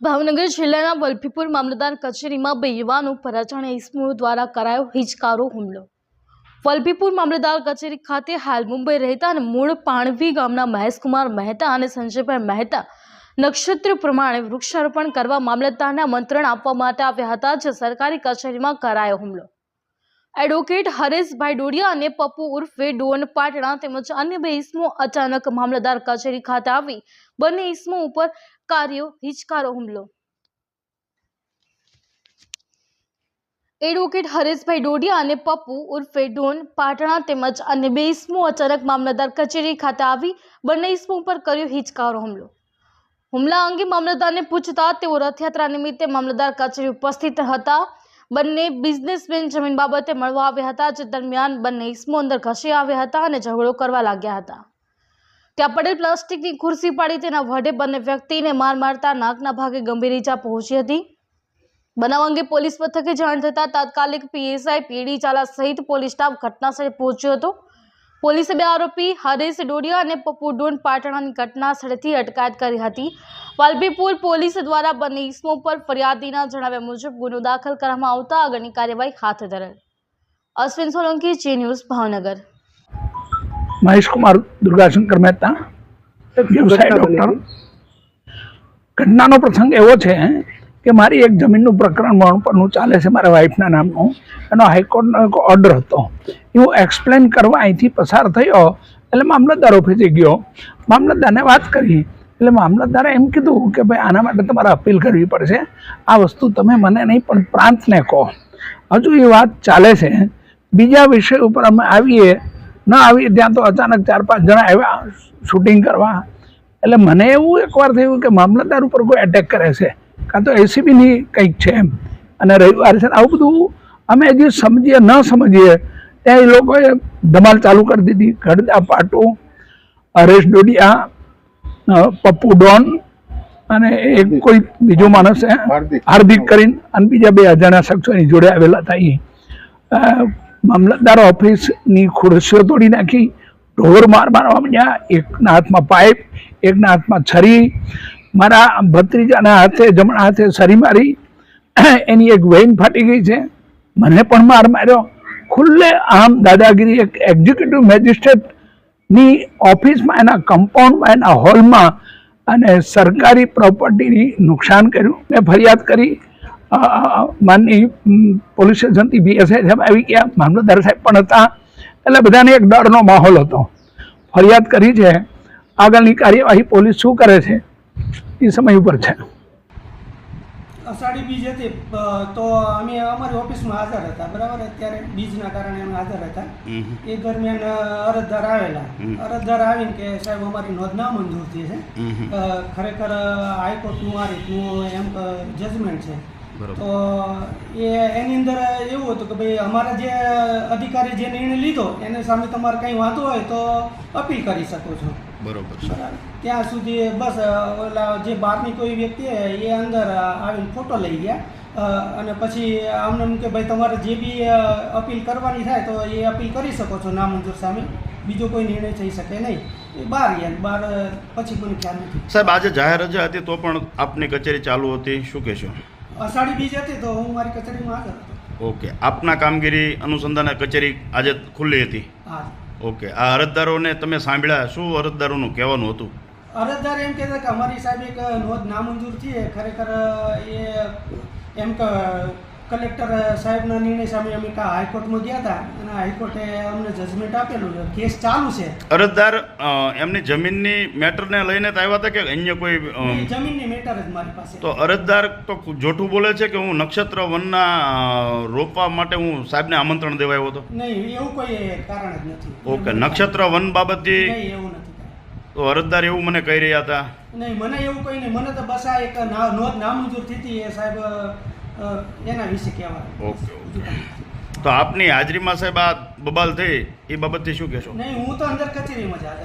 ભાવનગર જિલ્લાના વલભીપુર મામલતદાર કચેરીમાં બે યુવાનો પર અજાણ્યા ઇસમો દ્વારા કરાયો હિચકારો હુમલો। વલભીપુર મામલતદાર કચેરી ખાતે હાલ મુંબઈ રહેતા અને મૂળ પાણવી ગામના મહેશકુમાર મહેતા અને સંજયભાઈ મહેતા નક્ષત્ર પ્રમાણે વૃક્ષારોપણ કરવા મામલતદારને આમંત્રણ આપવા માટે આવ્યા હતા, જે સરકારી કચેરીમાં કરાયો હુમલો। એડવોકેટ હરેશભાઈ ડોડિયા અને પપ્પુ ઉર્ફે ડોન પાટણા તેમજ અન્ય બે ઇસમો અચાનક મામલતદાર કચેરી ખાતે આવી બંને ઇસમો ઉપર કાર્યો હિચકારો હુમલો। એડવોકેટ હરેશભાઈ ડોડિયા અને પપ્પુ ઉર્ફે ડોન પાટણા તેમજ અન્ય બે ઇસમો અચાનક મામલતદાર કચેરી ખાતે આવી બંને ઇસમો ઉપર કર્યો હિચકારો હુમલો। હુમલા અંગે મામલતદારને પૂછતા તેઓ રથયાત્રા નિમિત્તે મામલતદાર કચેરી ઉપસ્થિત હતા। બંને બિઝનેસમેન જમીન બાબતે મળવા આવ્યા હતા, જે દરમિયાન બંને ઇસમો અંદર ઘસી આવ્યા હતા અને ઝઘડો કરવા લાગ્યા હતા। ત્યાં પડેલ પ્લાસ્ટિકની ખુરશી પાડી તેના વડે બંને વ્યક્તિને માર મારતા નાકના ભાગે ગંભીર ઈજા પહોંચી હતી। બનાવ અંગે પોલીસ મથકે જાણ થતા તાત્કાલિક પીએસઆઈ પીડી ઝાલા સહિત પોલીસ સ્ટાફ ઘટનાસ્થળે પહોંચ્યો હતો। પોલીસે બે આરોપી હરેશ ડોડિયા અને પપ્પુ ડોન પાટણાની ઘટના સ્થળેથી અટકાયત કરી હતી। વલભીપુર પોલીસ દ્વારા બંને ઇસમો પર ફરિયાદીના જણાવ્યા મુજબ ગુનો દાખલ કરવામાં આવતા આગળની કાર્યવાહી હાથ ધરેલ। અશ્વિન સોલંકી, જે ન્યૂઝ, ભાવનગર। महेश कुमार दुर्गाशंकर मेहता व्यवसाय डॉक्टर। घटनाનો પ્રસંગ એવો છે કે મારી એક જમીનનું પ્રકરણ મણપરનું ચાલે છે, મારા વાઈફના નામનું। એનો હાઈકોર્ટનો એક ઓર્ડર હતો, હું એક્સપ્લેન કરવા અહીંથી પસાર થયો એટલે મામલતદાર ઓફિસે ગયો। મામલતદારને વાત કરી એટલે મામલતદારે એમ કીધું કે ભાઈ આના માટે તમારે અપીલ કરવી પડશે, આ વસ્તુ તમે મને નહીં પણ પ્રાંતને કહો। હજુ એ વાત ચાલે છે। બીજા વિષય ઉપર અમે આવીએ ન આવી ત્યાં તો અચાનક 4-5 જણા આવ્યા શૂટિંગ કરવા। એટલે મને એવું એકવાર થયું કે મામલતદાર ઉપર કોઈ એટેક કરે છે, કાં તો એસીબીની કંઈક છે એમ, અને રવિવાર છે। આવું બધું અમે હજી સમજીએ ન સમજીએ ત્યાં એ લોકોએ ધમાલ ચાલુ કરી દીધી। ગળદા પાટુ, હરેશ ડોડિયા, પપ્પુ ડોન અને એક કોઈ બીજો માણસ હાર્દિક કરીને અને બીજા બે અજાણ્યા શખ્સો એની જોડે આવેલા હતા। એ મામલતદાર ઓફિસની ખુરશીઓ તોડી નાખી, ઢોર માર મારવા માંડ્યા। એકના હાથમાં પાઇપ, એકના હાથમાં છરી, મારા ભત્રીજાના હાથે જમણા હાથે છરી મારી, એની એક વેઇન ફાટી ગઈ છે, મને પણ માર માર્યો। ખુલ્લે આમ દાદાગીરી એક એક્ઝિક્યુટિવ મેજિસ્ટ્રેટની ઓફિસમાં, એના કમ્પાઉન્ડમાં, એના હોલમાં અને સરકારી પ્રોપર્ટીની નુકસાન કર્યું। મેં ફરિયાદ કરી, માનની પોલીસ સ્ટેશનથી પીએસઆઈ સાહેબ આવી ગયા, મામલતદાર સાહેબ પણ હતા, એટલે બધાને એક ડરનો માહોલ હતો। ફરિયાદ કરી છે, આગળની કાર્યવાહી પોલીસ શું કરે છે એ સમય ઉપર છે। અષાઢી બીજ હતી તો અમે અમારી ઓફિસમાં હાજર હતા, બરાબર। અત્યારે બીજના કારણે અમે હાજર હતા। એ દરમિયાન અરજદાર આવેલા, અરજદાર આવીને કે સાહેબ અમારી નોંધ ના મંજૂર થઈ છે, ખરેખર હાઈકોર્ટનું આ રીતનું એમ જજમેન્ટ છે। તો એની અંદર એવું હતું કે ભાઈ અમારા જે અધિકારી જે નિર્ણય લીધો એને સામે તમારે કંઈ વાંધો હોય તો અપીલ કરી શકો છો, બરાબર। ત્યાં સુધી બસ ઓલા જે બહારની કોઈ વ્યક્તિ એ અંદર આવીને ફોટો લઈ ગયા અને પછી આમને એમ કે ભાઈ તમારે જે બી અપીલ કરવાની થાય તો એ અપીલ કરી શકો છો નામંજૂર સામે, બીજો કોઈ નિર્ણય થઈ શકે નહીં। એ બહાર ગયા, બહાર પછી કોઈ ખ્યાલ નથી। સાહેબ, આજે જાહેર રજા હતી તો પણ આપની કચેરી ચાલુ હતી, શું કહેશો? અષાઢી બીજ હતી તો હું મારી કચેરીમાં હાજર હતો। ઓકે, આપના કામગીરી અનુસંધાને કચેરી આજે ખુલ્લી હતી? હા। ઓકે, આ અરજદારોને તમે સાંભળ્યા, શું અરજદારોનું કહેવાનું હતું? અરજદાર એમ કહેતા કે અમારી સાહેબ એક નોંધ નામંજૂર છે, ખરેખર એ એમ કે કલેક્ટર સાહેબના નિર્ણય સામે અમે હાઈકોર્ટમાં ગયા હતા અને હાઈકોર્ટે અમને જજમેન્ટ આપેલું છે, કેસ ચાલુ છે। અરજદાર એમની જમીનની મેટરને લઈને જ આવ્યા હતા કે અન્ય કોઈ? જમીનની મેટર જ મારી પાસે। તો અરજદાર તો જૂઠું બોલે છે કે હું નક્ષત્ર વનના રોપવા માટે હું સાહેબને આમંત્રણ દેવા આવ્યો હતો? નહીં, એવું કોઈ કારણ જ નથી। ઓકે, નક્ષત્ર વન બાબતથી? નહીં, એવું નથી। તો અરજદાર એવું મને કહી રહ્યા હતા? નહીં, મને એવું કોઈ નહીં, મને તો બસ આ એક નોંધ નામંજૂર થઈ હતી એ સાહેબ એના વિશે કહેવાય। ઓકે, તો આપની હાજરીમાં સાહેબ આ બબાલ થઈ એ બાબતથી શું કહેશો? નહીં, હું તો અંદર કચેરીમાં જ હાજર